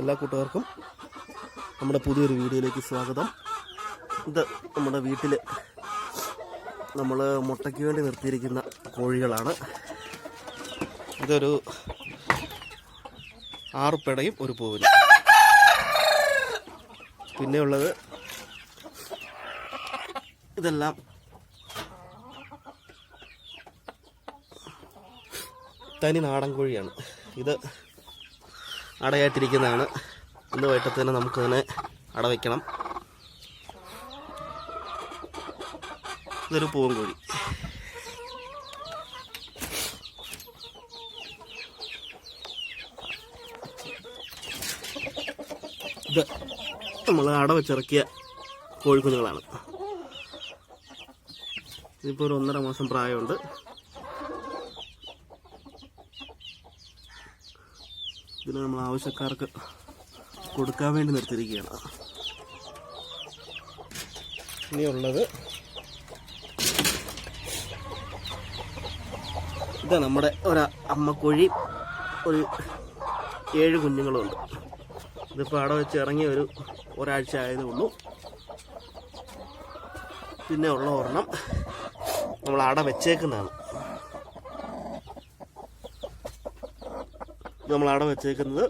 എല്ലാ കൂട്ടുകാർക്കും നമ്മുടെ പുതിയൊരു വീഡിയോയിലേക്ക് സ്വാഗതം. ഇത് നമ്മുടെ വീട്ടിൽ നമ്മൾ മുട്ടയ്ക്ക് വേണ്ടി നിർത്തിയിരിക്കുന്ന കോഴികളാണ്. ഇതൊരു 6 പെടയും ഒരു പൂവിനും. പിന്നെയുള്ളത് ഇതെല്ലാം തനി നാടൻ കോഴിയാണ്. ഇത് അടയായിട്ടിരിക്കുന്നതാണ്. ഇന്ന് വൈകിട്ടത്തേന് നമുക്കതിനെ അട വയ്ക്കണം. ഇതൊരു പൂവൻ കോഴി. ഇത് നമ്മൾ അട വെച്ചിറക്കിയ കോഴിക്കുഞ്ഞുങ്ങളാണ്. ഇതിപ്പോൾ ഒരു 1.5 മാസം പ്രായമുണ്ട്. ഇതിന് നമ്മൾ ആവശ്യക്കാർക്ക് കൊടുക്കാൻ വേണ്ടി നിർത്തിയിരിക്കുകയാണ്. ഇനിയുള്ളത് ഇതാ നമ്മുടെ ഒരു അമ്മക്കോഴി, ഒരു 7 കുഞ്ഞുങ്ങളുണ്ട്. ഇതിപ്പോൾ അട വെച്ച് ഇറങ്ങിയ ഒരാഴ്ച ആയതേ ഉള്ളൂ. പിന്നെ ഉള്ള ഒരെണ്ണം നമ്മൾ അട വെച്ചേക്കുന്നതാണ്. നമ്മൾ അട വെച്ചേക്കുന്നത്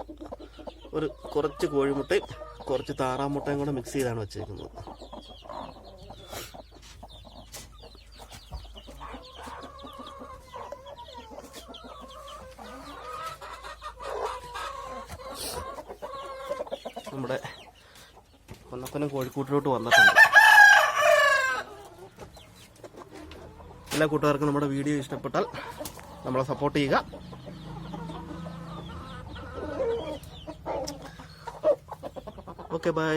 കുറച്ച് കോഴിമുട്ടയും കുറച്ച് താറാമുട്ടയും കൂടെ മിക്സ് ചെയ്താണ് വെച്ചേക്കുന്നത്. നമ്മുടെ പൊന്നപ്പനും കോഴിക്കൂട്ടിലോട്ട് വന്നിട്ടുണ്ട്. എല്ലാ കൂട്ടുകാർക്കും നമ്മുടെ വീഡിയോ ഇഷ്ടപ്പെട്ടാൽ നമ്മളെ സപ്പോർട്ട് ചെയ്യുക. Okay, by.